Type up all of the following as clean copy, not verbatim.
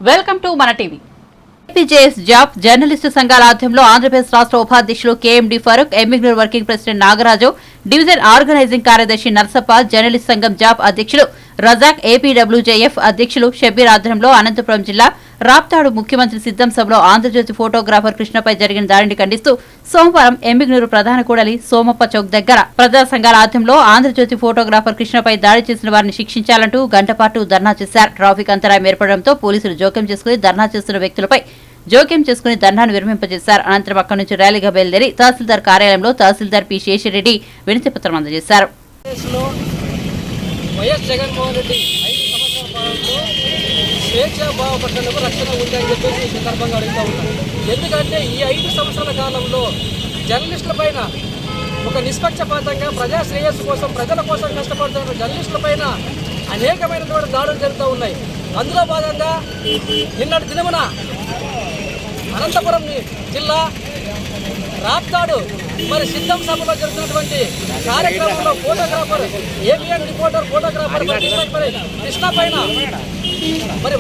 Welcome to మన TV. APJS job journalist సంఘాల ఆధ్వర్యంలో ఆంధ్రప్రదేశ్ రాష్ట్ర ఉపాధ్యక్షులు KMD Farooq, Emmiganur working president Nagaraju, division organising కార్యదర్శి నర్సప్ప, జర్నలిస్ట్ సంఘం జాబ్ అధ్యక్షులు రజాక్, ఏపీడబ్ల్యూజేఎఫ్ అధ్యక్షులు షబ్బీర్ ఆధ్వర్యంలో అనంతపురం జిల్లా రాప్తాడు ముఖ్యమంత్రి సిద్ధం సభలో ఆంధ్రజ్యోతి ఫోటోగ్రాఫర్ కృష్ణపై జరిగిన దాడిని ఖండిస్తూ సోమవారం ఎమ్మిగ్నూరు ప్రధాన కూడలి సోమప్ప చౌక్ దగ్గర ప్రజా సంఘాల ఆధ్వర్యంలో ఆంధ్రజ్యోతి ఫోటోగ్రాఫర్ కృష్ణపై దాడి చేసిన వారిని శిక్షించాలంటూ గంటపాటు ధర్నా చేశారు. ట్రాఫిక్ అంతరాయం ఏర్పడడంతో పోలీసులు జోక్యం చేసుకుని ధర్నా చేస్తున్న వ్యక్తులపై జోక్యం చేసుకుని ధర్నాను విరమింపజేశారు. అనంతరం అక్కడి నుంచి ర్యాలీగా బయలుదేరి తహసీల్దార్ కార్యాలయంలో తహసీల్దార్ పి శేషిరెడ్డి వినతి పత్రం అందజేశారు. వైఎస్ జగన్మోహన్ రెడ్డి 5 సంవత్సరాల పాలనలో స్వేచ్ఛాభావ పట్టణకు రక్షణ ఉందని చెప్పేసి ఈ సందర్భంగా అడుగుతూ ఉన్నాను. ఎందుకంటే ఈ 5 సంవత్సరాల కాలంలో జర్నలిస్టుల పైన ఒక నిష్పక్షపాతంగా ప్రజా శ్రేయస్సు కోసం, ప్రజల కోసం కష్టపడుతున్న జర్నలిస్టుల పైన అనేకమైనటువంటి దాడులు జరుగుతూ ఉన్నాయి. అందులో భాగంగా నిన్నటి దినమున అనంతపురం జిల్లా రాప్తాడు సిద్ధం సభలో జరుగుతున్నటువంటి కార్యక్రమంలో photographer ABN reporter photographer Krishna పైన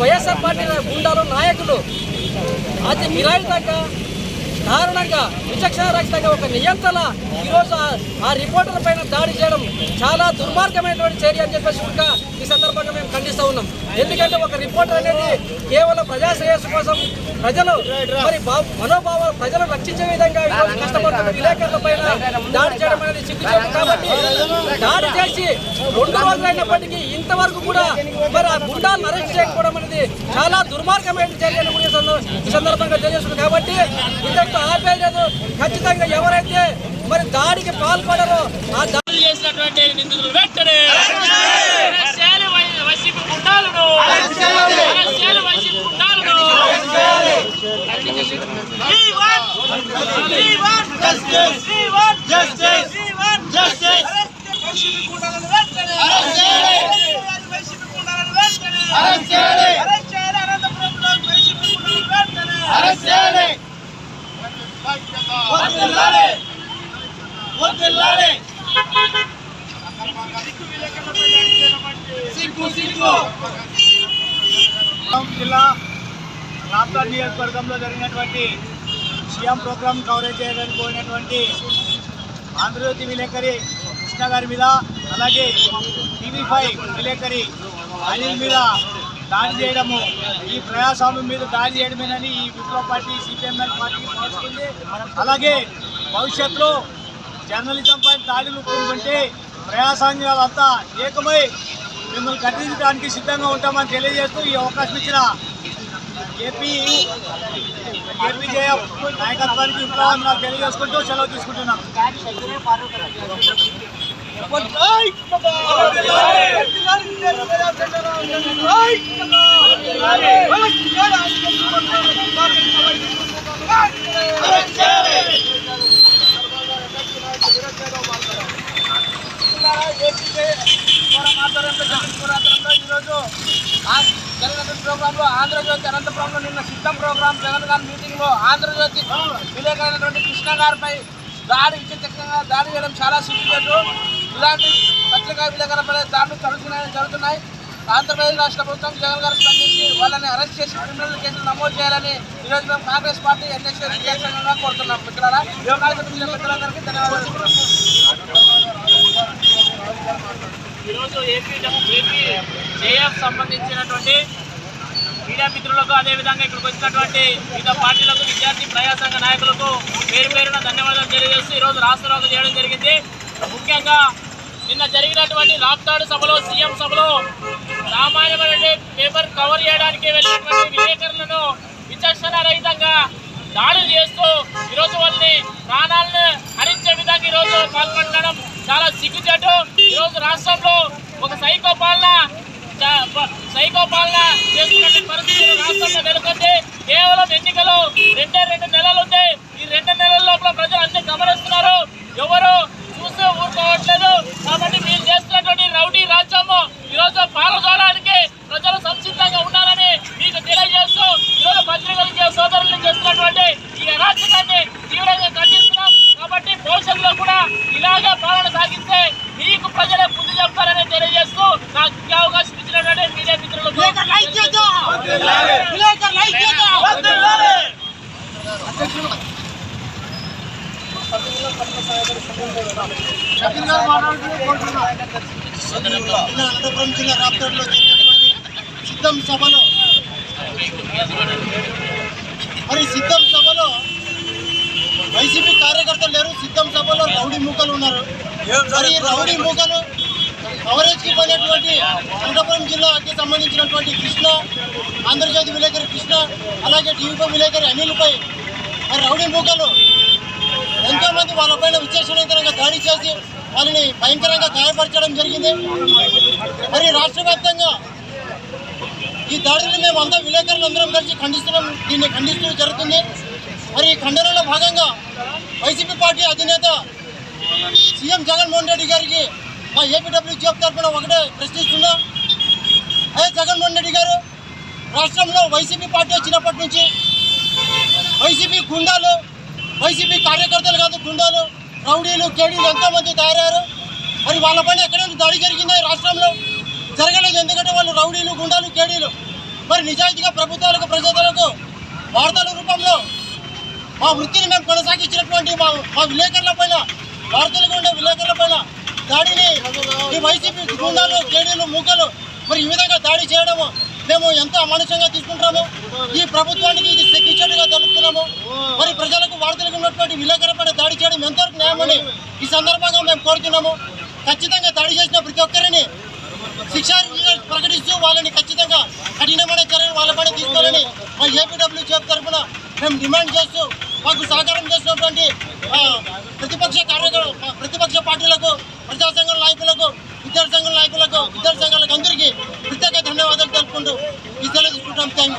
వైఎస్ఆర్ పార్టీ గుండాలు నాయకులు అతి విరాయితంగా కారణంగా విచక్షణారహితంగా ఒక నియంత్రణ ఈరోజు ఆ రిపోర్టర్ పైన దాడి చేయడం చాలా దుర్మార్గమైనటువంటి చర్య అని చెప్పేసి కూడా ఈ సందర్భంగా మేము ఖండిస్తూ ఉన్నాం. ఎందుకంటే ఒక రిపోర్టర్ అనేది కేవలం ప్రజా శ్రేయస్సు కోసం ప్రజలు మనోభావాలు ప్రజలను రక్షించే విధంగా కష్టపడుతున్న విలేకరుల పైన దాడి చేయడం అనేది సిగ్గుచేటు. కాబట్టి దాడి చేసి 2 రోజులైనప్పటికీ ఇంతవరకు కూడా ఆ గుండాలను అరెస్ట్ చేయకపోవడం అనేది చాలా దుర్మార్గమైన చర్యను కూడా ఈ సందర్భంగా తెలియజేస్తుంది. కాబట్టి ఇంతటితో ఆపేయలేదు. ఖచ్చితంగా ఎవరైతే దాడికి పాల్పడరో ఆ దాడి చేసినటువంటి నిందితులు వెంటనే జిల్లా రాప్తాడు నియోజకవర్గంలో జరిగినటువంటి సీఎం ప్రోగ్రాం కవరేజ్ చేయడానికి పోయినటువంటి ఆంధ్రజ్యోతి విలేకరి కృష్ణ గారి మీద, అలాగే TV5 విలేకరి అనిల్ మీద దాడి చేయడము, ఈ ప్రజాస్వామ్యం మీద దాడి చేయడమేనని ఈ విప్లవ పార్టీ CPML పార్టీకి భావిస్తుంది. అలాగే భవిష్యత్తులో జర్నలిజం పైన దాడులు పూనుకుంటే ప్రజాస్వామ్యాలంతా ఏకమై మిమ్మల్ని కట్టించడానికి సిద్ధంగా ఉంటామని తెలియజేస్తూ ఈ అవకాశం ఇచ్చిన ఏపీజేఎఫ్ నాయకత్వానికి విప్లవం నాకు తెలియజేసుకుంటూ సెలవు తీసుకుంటున్నాను. ఈరోజు జరిగిన ప్రోగ్రాంలో ఆంధ్రజ్యోతి అనంతపురంలో నిన్న సిద్ధం ప్రోగ్రాం జగన్ గారి మీటింగ్లో ఆంధ్రజ్యోతి విలేకరైనటువంటి కృష్ణ గారిపై దాడి విచక్షణగా దాడి చేయడం చాలా సిగ్గుచేటు. ఇలాంటి పత్రికా విలేకరులపై దాడులు జరుగుతున్నాయి. ఆంధ్రప్రదేశ్ రాష్ట్ర ప్రభుత్వం జగన్ గారు స్పందించి వాళ్ళని అరెస్ట్ చేసి క్రిమినల్ కేసులు నమోదు చేయాలని ఈరోజు మేము కాంగ్రెస్ పార్టీ ఎన్ఎస్ఏ కోరుతున్నాం. మిత్రులారా, మిత్రులందరికీ ధన్యవాదాలు. ఈరోజు ఏపీజేఎఫ్ సంబంధించినటువంటి మీడియా మిత్రులకు, అదేవిధంగా ఇక్కడికి వచ్చినటువంటి వివిధ పార్టీలకు, విద్యార్థి ప్రజా సంఘ నాయకులకు పేరున ధన్యవాదాలు తెలియజేస్తూ ఈరోజు రాష్ట్రరోగం చేయడం జరిగింది. ముఖ్యంగా నిన్న జరిగినటువంటి రాప్తాడు సభలో, సీఎం సభలో రామాయణమైన పేపర్ కవర్ చేయడానికి వెళ్ళినటువంటి విలేకరులను విచక్షణారహితంగా దాడులు చేస్తూ ఈరోజు వాళ్ళని ప్రాణాలను హరించే విధంగా ఈరోజు పాల్పడడం చాలా సిగ్గుచేటు. ఈరోజు రాష్ట్రంలో ఒక సైకో పాలన చేస్తున్న పరిస్థితులు రాష్ట్రంలో నెలకొంది. కేవలం ఎన్నికలు 2 నెలలు ఉంది. ఈ 2 నెలల లోపల ప్రజలు అన్ని గమనిస్తున్నారు. ఎవరు చూస్తూ ఊరుకోవట్లేదు. కాబట్టి మీరు చేస్తున్నటువంటి రౌడీ రాజ్యము ఈరోజు పాల్గొనడానికి ప్రజలు సంసిద్ధంగా ఉన్నారని మీకు తెలియజేస్తూ ఈరోజు పత్రికలకి సోదరులు చేస్తున్నటువంటి ఈ అరాచకాన్ని తీవ్రంగా ఖండిస్తున్నాం. కాబట్టి భవిష్యత్తులో కూడా ఇలాగే పాలన సాగిస్తే మీకు ప్రజలే బుద్ధి చెప్తారని తెలియజేస్తూ నాకు అవకాశం ఇచ్చినటువంటి మీడియా మిత్రులకు అనంతపురం జిల్లా రాప్తాడులో జరిగినటువంటి సిద్ధం సభలో వైసీపీ కార్యకర్తలు లేరు. సిద్ధం సభలో రౌడీ మూకలు ఉన్నారు. మరి రౌడీ మూకలు కవరేజ్కి పోయినటువంటి అనంతపురం జిల్లాకి సంబంధించినటువంటి కృష్ణ, ఆంధ్రజ్యోతి విలేకరి కృష్ణ, అలాగే టీవీ విలేకరి అనిల్పై మరి రౌడీ మూకలు ఎంతోమంది వాళ్ళపైన విచక్షణారహితంగా దాడి చేసి వాళ్ళని భయంకరంగా గాయపరచడం జరిగింది. మరి రాష్ట్ర వ్యాప్తంగా ఈ దాడులను మేము అంతా విలేకరులు అందరం కలిసి దీన్ని ఖండిస్తూ జరుగుతుంది. మరి ఈ ఖండనలో భాగంగా వైసీపీ పార్టీ అధినేత సీఎం జగన్మోహన్ రెడ్డి గారికి మా ఏపీడబ్ల్యూజీఎఫ్ తరఫున ఒకటే ప్రశ్నిస్తున్నా. అదే జగన్మోహన్ రెడ్డి గారు, రాష్ట్రంలో వైసీపీ పార్టీ వచ్చినప్పటి నుంచి వైసీపీ గుండాలు, వైసీపీ కార్యకర్తలు కాదు గుండాలు, రౌడీలు, కేడీలు ఎంతోమంది తయారయ్యారు. మరి వాళ్ళపైన ఎక్కడైనా దాడి జరిగిందా ఈ రాష్ట్రంలో? జరగలేదు. ఎందుకంటే వాళ్ళు రౌడీలు, గుండాలు, కేడీలు. మరి నిజాయితీగా ప్రభుత్వాలకు, ప్రజలకు వార్తల రూపంలో మా వృత్తిని మేము కొనసాగించినటువంటి మా విలేకరుల పైన, వార్తలకు ఉండే విలేకరుల పైన దాడిని ఈ వైసీపీ గుండాలు, కేడీలు, మూకలు మరి ఈ విధంగా దాడి చేయడము మేము ఎంతో అమానుషంగా తీసుకుంటాము. ఈ ప్రభుత్వానికి ఇది సెక్యూరిటీగా తెలుపుతున్నాము. మరి ప్రజలకు, వార్తలకు ఉన్నటువంటి విలేకరుల పైన దాడి చేయడం ఎంతవరకు న్యాయమని ఈ సందర్భంగా మేము కోరుతున్నాము. ఖచ్చితంగా దాడి చేసిన ప్రతి ఒక్కరిని శిక్షా ప్రకటిస్తూ వాళ్ళని ఖచ్చితంగా కఠినమైన చర్యలు వాళ్ళపైన తీసుకోవాలని మా ఏపీడబ్ల్యూజీఎఫ్ తరఫున మేము డిమాండ్ చేస్తూ మాకు సహకారం చేసినటువంటి ప్రతిపక్ష పార్టీలకు, ప్రజా సంఘాల నాయకులకు, విద్యార్థి సంఘాల నాయకులకు, విద్యార్థి సంఘాలకు అందరికీ ప్రత్యేక ధన్యవాదాలు తెలుపుకుంటూ ఈ సెలవు తీసుకుంటాం. థ్యాంక్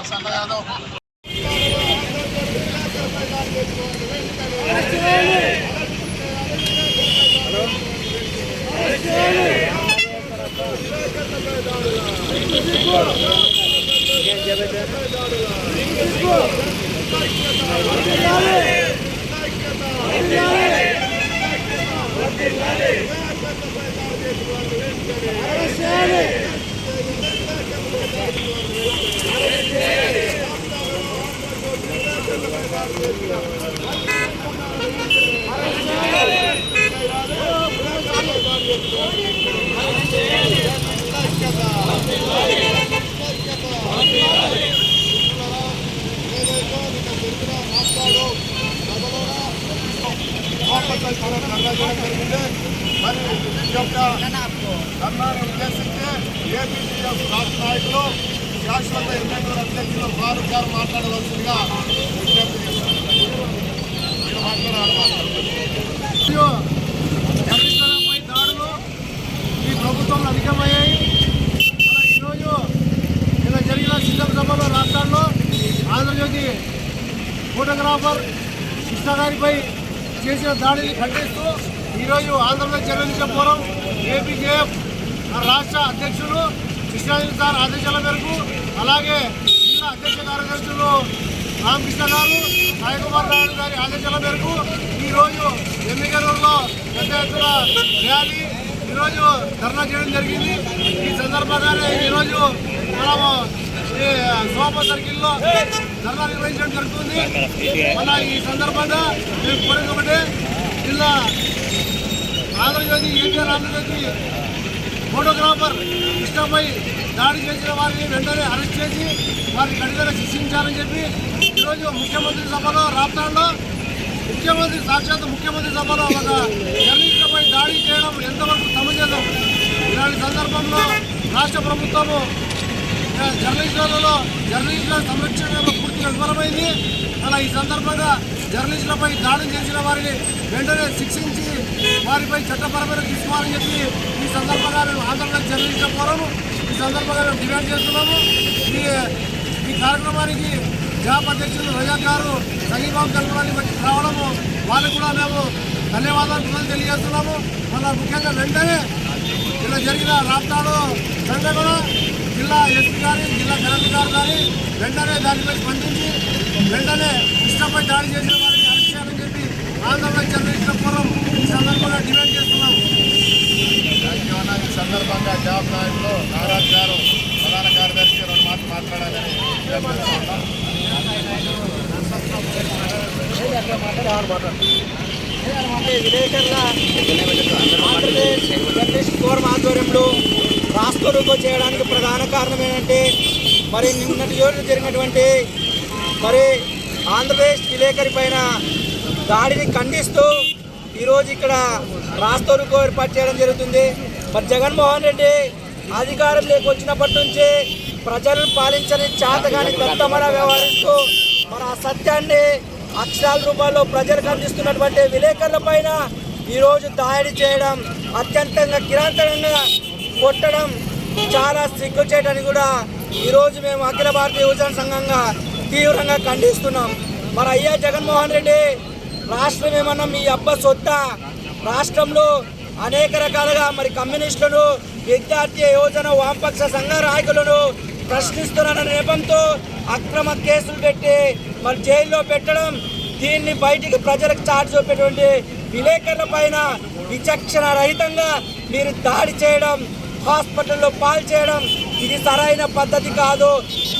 మరి ఈ యొక్క ధర్నాన్ని ఉద్దేశించి ఏపీఎఫ్ రాష్ట్ర నాయకులు, శాశ్వత ఎన్నికల అధ్యక్షులు ఫారూక్ గారు మాట్లాడవలసిందిగా విజ్ఞప్తి చేస్తున్నారు. జర్నలిస్టులపై దాడులు ఈ ప్రభుత్వంలో అధికమయ్యాయి. అలా ఈరోజు ఇలా జరిగిన సిద్ధం సభలో రాష్ట్రాల్లో ఆంధ్రజ్యోతి ఫోటోగ్రాఫర్ కృష్ణ గారిపై చేసిన దాడిని ఖండిస్తూ ఈరోజు ఆంధ్రప్రదేశ్ జర్నలిస్టుల ఫోరం ఏపీజేఎఫ్ రాష్ట్ర అధ్యక్షులు కృష్ణాజీ సార్ ఆదేశాల మేరకు, అలాగే జిల్లా అధ్యక్ష కార్యదర్శులు రామకృష్ణ గారు, సాయికుమార్ నాయుడు గారి ఆదేశాల మేరకు ఈరోజు ఎమ్మిగనూరులో పెద్ద ఎత్తున ర్యాలీ ఈరోజు ధర్నా చేయడం జరిగింది. ఈ సందర్భంగానే ఈరోజు మనము సోమా సర్కిల్లో ధర్నా నిర్వహించడం జరుగుతుంది. మన ఈ సందర్భంగా మేము కోరేది ఒకటే, జిల్లా ఆంధ్రజ్యోతి, ఎన్టీఆర్ ఆంధ్రజ్యోతి ఫోటోగ్రాఫర్ కృష్ణపై దాడి చేసిన వారిని వెంటనే అరెస్ట్ చేసి వారిని కఠినంగా శిక్షించాలని చెప్పి ఈరోజు ముఖ్యమంత్రి సభలో రాప్తాడులో సాక్షాత్ ముఖ్యమంత్రి సభలో ఒక జర్నలిస్టులపై దాడి చేయడం ఎంతవరకు సమంజసం? ఇలాంటి సందర్భంలో రాష్ట్ర ప్రభుత్వము జర్నలిస్టుల సంరక్షణలో పూర్తిగా విఫలమైంది. అలా ఈ సందర్భంగా జర్నలిస్టులపై దాడులు చేసిన వారిని వెంటనే శిక్షించి వారిపై చట్టపరమైన తీసుకోవాలని చెప్పి ఈ సందర్భంగా మేము ఆంధ్రప్రదేశ్ జర్నలిస్టుల ఫోరం ఈ సందర్భంగా మేము డిమాండ్ చేస్తున్నాము. ఈ కార్యక్రమానికి జాబ్ అధ్యక్షులు రజాక్ గారు సంఘీభావం తెలపడానికి రావడము వాళ్ళకు కూడా మేము ధన్యవాదాలు తెలియజేస్తున్నాము. మళ్ళీ ముఖ్యంగా వెంటనే ఇలా జరిగిన రాప్తాడు సంఘటన జిల్లా ఎస్పీ గారి, జిల్లా కలెక్టర్ గారు కానీ వెంటనే దానిపై స్పందించి వెంటనే కృష్ణపై దాడి చేసిన వారిని అరెస్ట్ చేయాలని చెప్పి ఆంధ్రప్రదేశ్ జర్నలిస్టుల ఫోరం ఈ సందర్భంగా డిమాండ్ చేస్తున్నాం. ఈ సందర్భంగా జాబ్ నాయకులు నారాజ్ గారు, ప్రధాన కార్యదర్శి 2 మాటలు మాట్లాడాలని విలేకరుల ఆంధ్రప్రదేశ్ జర్నలిస్ట్ ఫోరం ఆధ్వర్యంలో రాష్ట్ర రూపో చేయడానికి ప్రధాన కారణం ఏంటంటే మరి నిన్నటి రోజు జరిగినటువంటి మరి ఆంధ్రప్రదేశ్ విలేకరి పైన దాడిని ఖండిస్తూ ఈరోజు ఇక్కడ రాష్ట్ర రూపో ఏర్పాటు చేయడం జరుగుతుంది. మరి జగన్మోహన్ రెడ్డి అధికారంలోకి వచ్చినప్పటి నుంచి ప్రజలను పాలించని చేతగాని దత్తమలా వ్యవహరిస్తూ మరి ఆ సత్యాన్ని అక్షరాల రూపాల్లో ప్రజలకు అందిస్తున్నటువంటి విలేకరుల పైన ఈరోజు దాడి చేయడం, అత్యంతంగా కిరాతకంగా కొట్టడం చాలా సిగ్గుచేటని కూడా ఈరోజు మేము అఖిల భారతీయ యువజన సంఘంగా తీవ్రంగా ఖండిస్తున్నాం. మరి అయ్యా జగన్మోహన్ రెడ్డి, రాష్ట్రం ఏమన్నా మీ అబ్బ సొత్త? రాష్ట్రంలో అనేక రకాలుగా మరి కమ్యూనిస్టులను, విద్యార్థి యువజన వామపక్ష సంఘ నాయకులను ప్రశ్నిస్తున్న నేపంతో అక్రమ కేసులు పెట్టి మరి జైల్లో పెట్టడం, దీన్ని బయటికి ప్రజలకు చాటి చూపేటువంటి విలేకరుల పైన విచక్షణ రహితంగా మీరు దాడి చేయడం, హాస్పిటల్లో పాలు చేయడం ఇది సరైన పద్ధతి కాదు.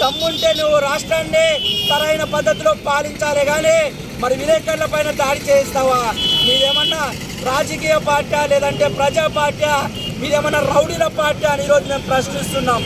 దమ్ముంటే నువ్వు రాష్ట్రాన్ని సరైన పద్ధతిలో పాలించాలి కానీ మరి విలేకరుల పైన దాడి చేయిస్తావా? మీరేమన్నా రాజకీయ పార్టీ లేదంటే ప్రజా పార్టీ, మీరేమన్నా రౌడీల పార్టీ అని ఈరోజు మేము ప్రశ్నిస్తున్నాం.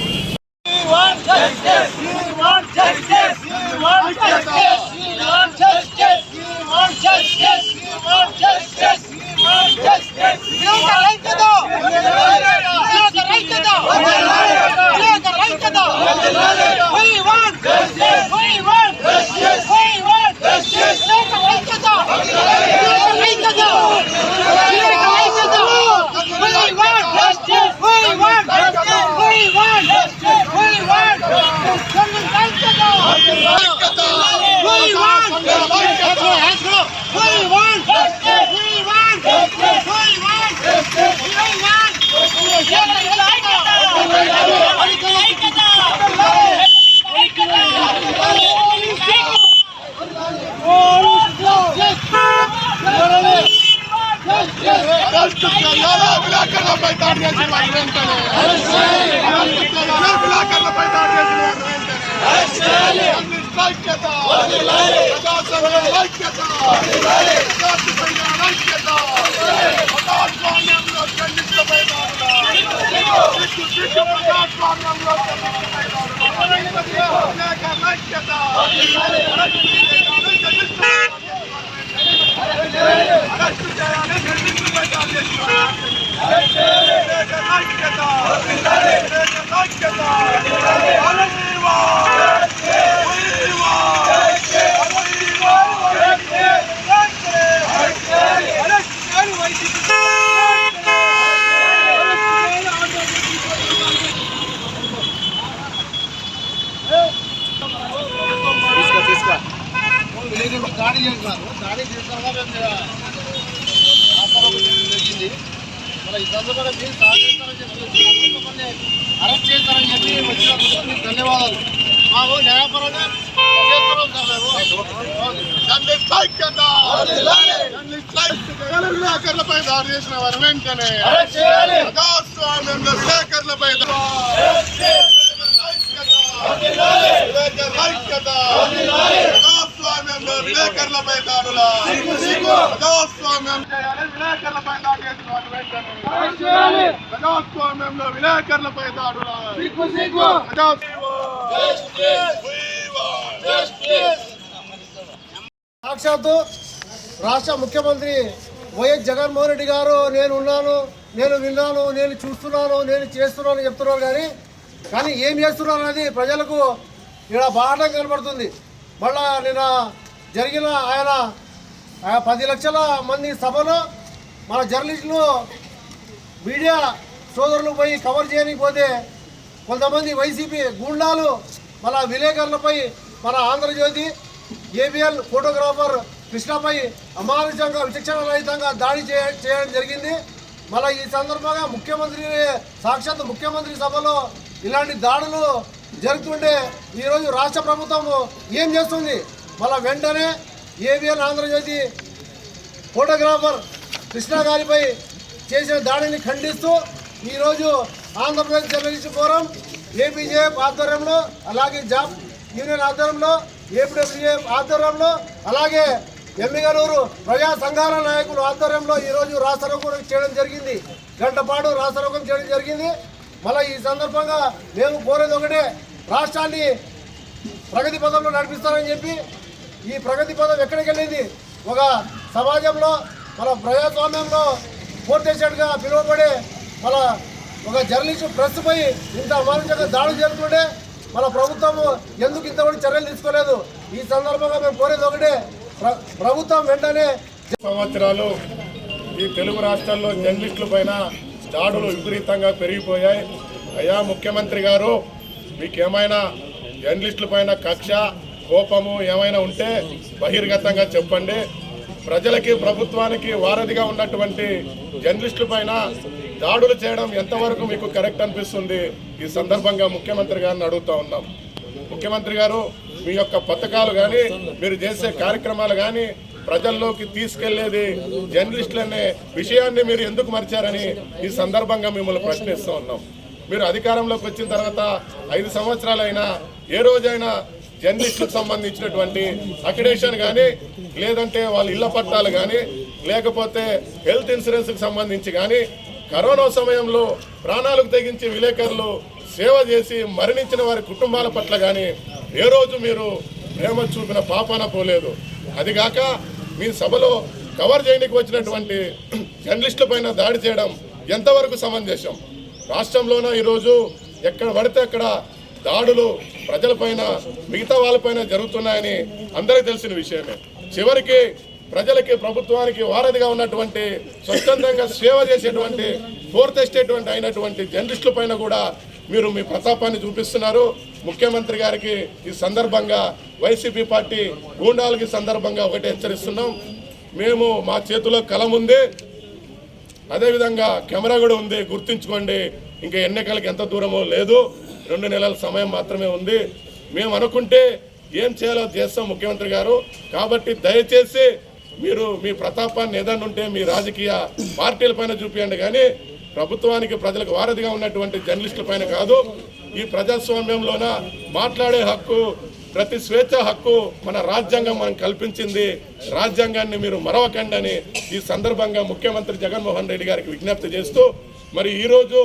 దాడి చేస్తున్నారు. దాడి చేస్తారా జరిగింది. మరి ఈ సందర్భంగా మీరు సహకరిస్తారని చెప్పి మిమ్మల్ని అరెస్ట్ చేస్తారని చెప్పి వచ్చినందుకు మీకు ధన్యవాదాలు. మాకు న్యాయపరంగా విలేకరులపై దాడి చేసిన వారి వెంటనే ప్రజాస్వామ్యంలో విలేకరులపై ప్రజాస్వామ్యంలో విలేకరులపై దాడుల ప్రజాస్వామ్యం చేయాలి. విలేకరులపై దాడి చేసిన వారి వెంటనే ప్రజాస్వామ్యంలో విలేకరులపై దాడుల సాక్షాత్తు రాష్ట్ర ముఖ్యమంత్రి వైఎస్ జగన్మోహన్ రెడ్డి గారు నేను ఉన్నాను, నేను విన్నాను, నేను చూస్తున్నాను, నేను చేస్తున్నాను చెప్తున్నారు. కానీ ఏం చేస్తున్నారు అనేది ప్రజలకు ఇక్కడ బాగా కనబడుతుంది. మళ్ళా నిన్న జరిగిన ఆయన 10 లక్షల మంది సభలో మన జర్నలిస్టులు మీడియా సోదరులు పోయి కవర్ చేయడానికి పోతే కొంతమంది వైసీపీ గూండాలు మన విలేకరులపై మన ఆంధ్రజ్యోతి ఏబిఎల్ ఫోటోగ్రాఫర్ కృష్ణపై అమానుషంగా విచక్షణ రహితంగా దాడి చేయడం జరిగింది. మళ్ళీ ఈ సందర్భంగా సాక్షాత్ ముఖ్యమంత్రి సభలో ఇలాంటి దాడులు జరుగుతుంటే ఈరోజు రాష్ట్ర ప్రభుత్వం ఏం చేస్తుంది? మళ్ళీ వెంటనే ఏబిఎల్ ఆంధ్రజ్యోతి ఫోటోగ్రాఫర్ కృష్ణ గారిపై చేసిన దాడిని ఖండిస్తూ ఈరోజు ఆంధ్రప్రదేశ్ జర్నలిస్ట్ ఫోరం ఏపీజేఎఫ్ ఆధ్వర్యంలో, అలాగే జాబ్ యూనియన్ ఆధ్వర్యంలో, ఏపీడబ్ల్యూఎఫ్ ఆధ్వర్యంలో, అలాగే ఎమ్మిగనూరు ప్రజా సంఘాల నాయకుల ఆధ్వర్యంలో ఈరోజు రాస్తారోకం చేయడం జరిగింది. గంట పాటు రాస్తారోకం చేయడం జరిగింది. మళ్ళీ ఈ సందర్భంగా మేము కోరేది ఒకటే, రాష్ట్రాన్ని ప్రగతి పదంలో నడిపిస్తారని చెప్పి ఈ ప్రగతి పదం ఎక్కడికి వెళ్ళింది? ఒక సమాజంలో మన ప్రజాస్వామ్యంలో పోర్టేషన్గా పిలువబడే మన ఒక జర్నలిస్టు ప్రెస్పై ఇంత అమానుషంగా దాడులు జరుగుతుంటే మన ప్రభుత్వం ఎందుకు ఇంతవరకు చర్యలు తీసుకోలేదు? ఈ సందర్భంగా మేము కోరేది ఒకటే, ప్రభుత్వం వెంటనే సంవత్సరాలు ఈ తెలుగు రాష్ట్రాల్లో జర్నలిస్టుల పైన దాడులు విపరీతంగా పెరిగిపోయాయి. అయ్యా ముఖ్యమంత్రి గారు, మీకేమైనా జర్నలిస్టుల పైన కక్ష కోపము ఏమైనా ఉంటే బహిర్గతంగా చెప్పండి. ప్రజలకి ప్రభుత్వానికి వారధిగా ఉన్నటువంటి జర్నలిస్టుల పైన దాడులు చేయడం ఎంతవరకు మీకు కరెక్ట్ అనిపిస్తుంది? ఈ సందర్భంగా ముఖ్యమంత్రి గారిని అడుగుతా ఉన్నాం. ముఖ్యమంత్రి గారు, మీ యొక్క పథకాలు కానీ మీరు చేసే కార్యక్రమాలు కానీ ప్రజల్లోకి తీసుకెళ్లేది జర్నలిస్టులనే విషయాన్ని మీరు ఎందుకు మర్చారని ఈ సందర్భంగా మిమ్మల్ని ప్రశ్నిస్తూ ఉన్నాం. మీరు అధికారంలోకి వచ్చిన తర్వాత 5 సంవత్సరాలైనా ఏ రోజైనా జర్నలిస్టులకు సంబంధించినటువంటి అక్రిడేషన్ కానీ, లేదంటే వాళ్ళ ఇళ్ల పట్టాలు కానీ, లేకపోతే హెల్త్ ఇన్సూరెన్స్కి సంబంధించి కానీ, కరోనా సమయంలో ప్రాణాలకు తెగించి విలేకరులు సేవ చేసి మరణించిన వారి కుటుంబాల పట్ల కానీ ఏ రోజు మీరు ప్రేమ చూపిన పాపాన పోలేదు. అదిగాక మీ సభలో కవర్ చేయడానికి వచ్చినటువంటి జర్నలిస్టుల పైన దాడి చేయడం ఎంతవరకు సమంజసం? రాష్ట్రంలోనూ ఈరోజు ఎక్కడ పడితే అక్కడ దాడులు ప్రజలపైన మిగతా వాళ్ళపైన జరుగుతున్నాయని అందరికీ తెలిసిన విషయమే. చివరికి ప్రజలకి ప్రభుత్వానికి వారధిగా ఉన్నటువంటి స్వచ్ఛందంగా సేవ చేసేటువంటి ఫోర్త్ ఎస్టేట్ అయినటువంటి జర్నలిస్టుల పైన కూడా మీరు మీ ప్రతాపాన్ని చూపిస్తున్నారు. ముఖ్యమంత్రి గారికి ఈ సందర్భంగా వైసీపీ పార్టీ గూండాలకి సందర్భంగా ఒకటి హెచ్చరిస్తున్నాం. మేము మా చేతిలో కలం ఉంది, అదేవిధంగా కెమెరా కూడా ఉంది, గుర్తుంచుకోండి. ఇంకా ఎన్నికలకి ఎంత దూరమో లేదు, 2 నెలల సమయం మాత్రమే ఉంది. మేము అనుకుంటే ఏం చేయాలో చేస్తాం ముఖ్యమంత్రి గారు. కాబట్టి దయచేసి మీరు మీ ప్రతాపాన్ని ఏదైనా ఉంటే మీ రాజకీయ పార్టీల పైన చూపించండి, కానీ ప్రభుత్వానికి ప్రజలకు వారధిగా ఉన్నటువంటి జర్నలిస్టుల పైన కాదు. ఈ ప్రజాస్వామ్యంలోన మాట్లాడే హక్కు, ప్రతి స్వేచ్ఛ హక్కు మన రాజ్యాంగం మనం కల్పించింది. రాజ్యాంగాన్ని మీరు మరవకండి అని ఈ సందర్భంగా ముఖ్యమంత్రి జగన్మోహన్ రెడ్డి గారికి విజ్ఞప్తి చేస్తూ, మరి ఈరోజు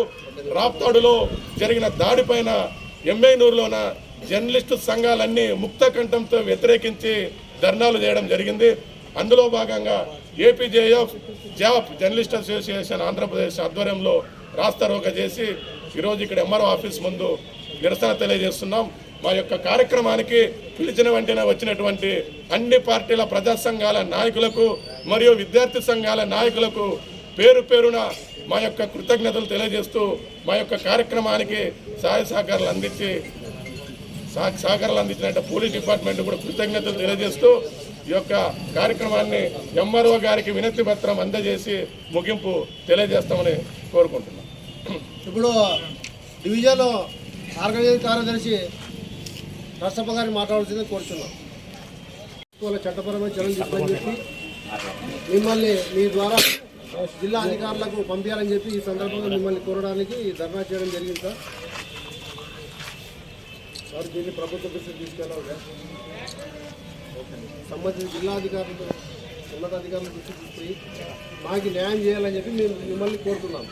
రాప్తాడులో జరిగిన దాడిపైన ఎమ్మెనూరులోన జర్నలిస్టు సంఘాలన్నీ ముక్త కంఠంతో వ్యతిరేకించి ధర్నాలు చేయడం జరిగింది. అందులో భాగంగా ఏపీజేఎఫ్ జాప్ జర్నలిస్ట్ అసోసియేషన్ ఆంధ్రప్రదేశ్ ఆధ్వర్యంలో రాస్తారోక చేసి ఈరోజు ఇక్కడ ఎంఆర్ఓ ఆఫీస్ ముందు నిరసన తెలియజేస్తున్నాం. మా యొక్క కార్యక్రమానికి పిలిచిన వెంటనే వచ్చినటువంటి అన్ని పార్టీల ప్రజా సంఘాల నాయకులకు మరియు విద్యార్థి సంఘాల నాయకులకు పేరు పేరున మా యొక్క కృతజ్ఞతలు తెలియజేస్తూ మా యొక్క కార్యక్రమానికి సహకారాలు అందించినట్టు పోలీస్ డిపార్ట్మెంట్ కూడా కృతజ్ఞతలు తెలియజేస్తూ ఈ యొక్క కార్యక్రమాన్ని ఎంఆర్ఓ గారికి వినతి పత్రం అందజేసి ముగింపు తెలియజేస్తామని కోరుకుంటున్నాం. ఇప్పుడు డివిజన్ ఆర్గనైజింగ్ కార్యదర్శి నర్సప్ప గారిని మాట్లాడాల్సిందని కోరుతున్నాం. చట్టపరమైన చర్యలు తీసుకొని చెప్పి మిమ్మల్ని మీ ద్వారా జిల్లా అధికారులకు పంపించాలని చెప్పి ఈ సందర్భంగా మిమ్మల్ని కోరడానికి ధర్నా చేయడం జరిగింది సార్. సార్ దీన్ని ప్రభుత్వ దృష్టికి తీసుకెళ్ళాలి. సంబంధించిన జిల్లా అధికారులతో ఉన్నతాధికారుల దృష్టికి తీసుకుని మాకు న్యాయం చేయాలని చెప్పి మేము మిమ్మల్ని కోరుతున్నాం.